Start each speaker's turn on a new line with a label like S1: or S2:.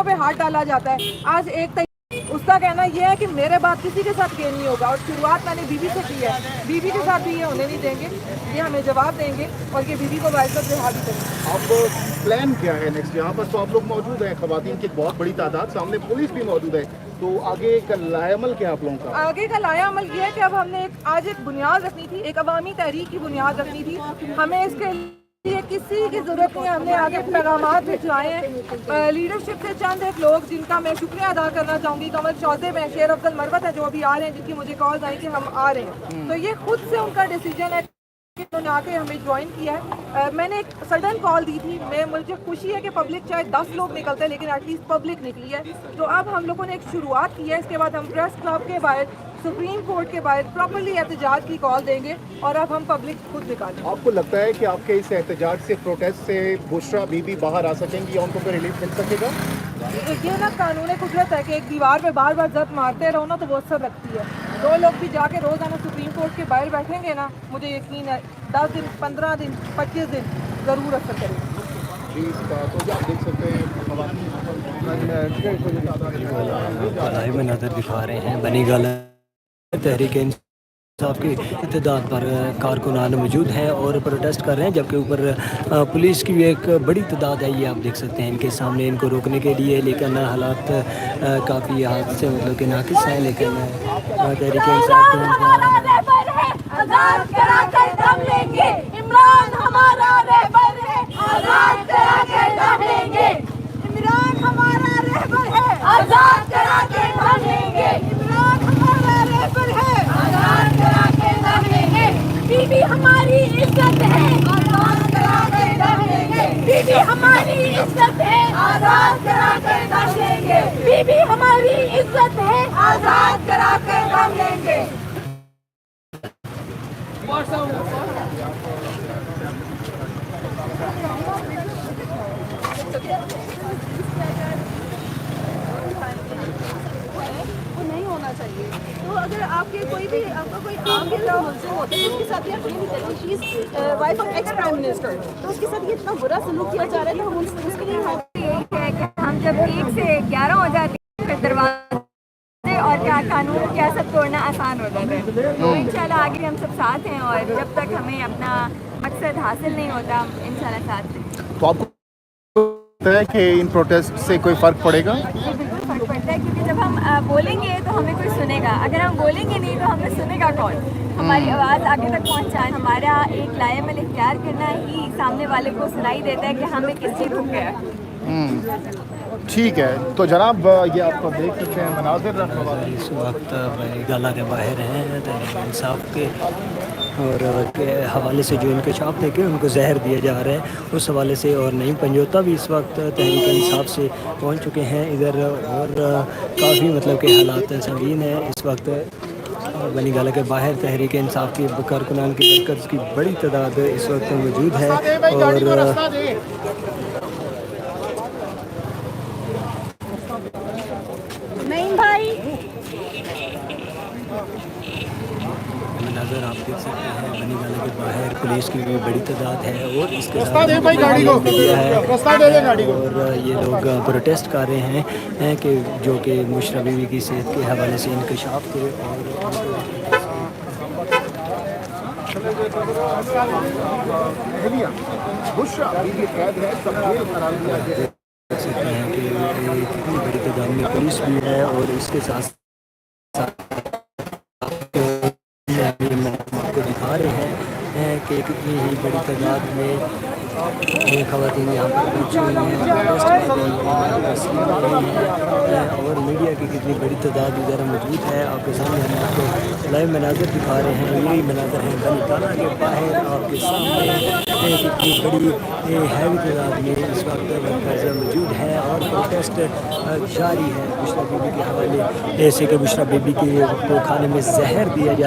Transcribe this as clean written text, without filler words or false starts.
S1: पे हाथ डाला जाता है। आज एक उसका कहना यह है कि मेरे बाद किसी के साथ ये नहीं होगा, और शुरुआत मैंने बीवी से की है, बीवी के साथ भी ये होने नहीं देंगे, ये हमें जवाब देंगे और ये बीवी को बाइज्जत रिहा भी करेंगे।
S2: आप प्लान क्या है नेक्स्ट? यहाँ पर तो आप लोग मौजूद हैं, खवातीन की बहुत बड़ी तादाद, सामने पुलिस भी मौजूद है, तो आगे का लायामल क्या आप लोगों का?
S1: आगे का लाया अमल ये है कि अब हमने आज एक बुनियाद रखनी थी, एक अवामी तहरीक की बुनियाद रखनी थी। हमें इसके लिए किसी की जरूरत नहीं है, हमने आगे पैगामात भिजवाए हैं लीडरशिप से। चंद एक लोग जिनका मैं शुक्रिया अदा करना चाहूँगी, कमल चौधरी हैं, शेर अफजल मरवत है जो अभी आ रहे हैं, जिनकी मुझे कॉल आई कि हम आ रहे हैं, तो ये खुद से उनका डिसीजन है कि उन्होंने आके हमें ज्वाइन किया है। मैंने एक सडन कॉल दी थी, मुझे खुशी है कि पब्लिक चाहे 10 लोग निकलते हैं लेकिन एटलीस्ट पब्लिक निकली है। तो अब हम लोगों ने एक शुरुआत की है, इसके बाद हम प्रेस क्लब के बाहर, सुप्रीम कोर्ट के बाहर प्रॉपर्ली एहतजाज की कॉल देंगे और अब हम पब्लिक खुद निकालेंगे।
S2: आपको लगता है कि आपके इस एहतजाज से, प्रोटेस्ट से बुशरा बीबी बाहर आ सकेंगी या उनको कोई रिलीफ मिल सकेगा?
S1: ये ना कानून कुदरत है कि एक दीवार पे बार बार जब मारते रहो ना तो वो असर रखती है। 2 लोग भी जाके रोजाना सुप्रीम कोर्ट के बाहर बैठेंगे ना, मुझे यकीन है 10 दिन, 15 दिन, 25 दिन जरूर असर करेगा।
S2: तो आप देख सकते हैं
S3: लाइव में नज़र दिखा रहे हैं बनी गाला तहरीक इंसाफ की इत्तेदाद पर कारकुनान मौजूद हैं और प्रोटेस्ट कर रहे हैं, जबकि ऊपर पुलिस की भी एक बड़ी तादाद है, ये आप देख सकते हैं इनके सामने, इनको रोकने के लिए। लेकिन हालात काफ़ी हाथ से मतलब कि नाकिस हैं, लेकिन तहरीक इंसाफ
S4: बीबी हमारी इज्जत है, आजाद करा के दम लेंगे। बीबी हमारी इज्जत है, आजाद करा के दम लेंगे। बीबी हमारी इज्जत है, आजाद करा के दम लेंगे।
S1: नहीं होना चाहिए। तो अगर आपके कोई भी आपका कोई आगे मुल्ज़िम होता है, उसके साथ ये अपनी wife of ex prime minister, तो उसके साथ ये इतना बुरा सलूक किया जा रहा है, तो हम उसके लिए
S4: हम जब 1 से 11 हो जाते हैं फिर दरवाजे और क्या कानून क्या सब तोड़ना आसान हो जाता है। तो इंशाल्लाह आगे हम सब साथ हैं और जब तक हमें अपना मकसद हासिल नहीं होता इंशाल्लाह साथ हैं।
S2: तो आपको लगता है कि इन प्रोटेस्ट से कोई फ़र्क पड़ेगा?
S4: बिल्कुल फर्क पड़ता है, क्योंकि जब हम बोलेंगे तो हमें कोई सुनेगा, अगर हम बोलेंगे नहीं तो हमें सुनेगा कौन? हमारी आवाज़ आगे तक पहुंचाए, हमारा एक लायमल इख्तियार करना ही सामने वाले को सुनाई देता है कि हमें किस चीज़ रुक गया।
S2: ठीक है, तो जनाब ये आप देख सकते हैं मनाजिर
S3: इस वक्त गाला के बाहर हैं तहरीक इंसाफ के, और के हवाले से जो इंकशाफ थे कि उनको जहर दिया जा रहा है उस हवाले से, और नईम पंजोता भी इस वक्त तहरीक इंसाफ से पहुंच चुके हैं इधर, और काफ़ी मतलब के हालात संगीन हैं इस वक्त। बनी गाला के बाहर तहरीक इंसाफ की कारकुनान की वर्कर्स की बड़ी तादाद इस वक्त मौजूद है। और
S4: नहीं भाई,
S3: नज़र आप देख सकते हैं बनी गाला के बाहर पुलिस की भी बड़ी तादाद है, और इसके
S2: रास्ता
S3: साथ
S2: दे भाई गाड़ी को,
S3: मीडिया है,
S2: रास्ता दे गाड़ी को।
S3: और ये लोग प्रोटेस्ट कर रहे हैं कि जो कि मुशर्रफ बीवी की सेहत के हवाले से इंकशाफ थे,
S2: बुशरा बीबी कैद है, सब जेल करार दिया गया है।
S3: देख सकते हैं कि कितनी बड़ी तादाद में पुलिस भी है, और इसके साथ आपको दिखा रहे हैं कि कितनी ही बड़ी तादाद में ख़वातीन यहाँ पर पहुँची हुई हैं, और मीडिया की कितनी बड़ी तादाद इधर मौजूद है। आपके सामने हम आपको लाइव मनाज़र दिखा रहे हैं, यही मनाज़र हैं बनी गाला के बाहर आपके सामने, कितनी बड़ी हैवी तादाद में इस वक्त वर्कर्स मौजूद हैं और प्रोटेस्ट जारी है मुशर्रफ बीबी के हवाले, ऐसे कि मुशर्रफ बीबी को खाने में जहर दिया जा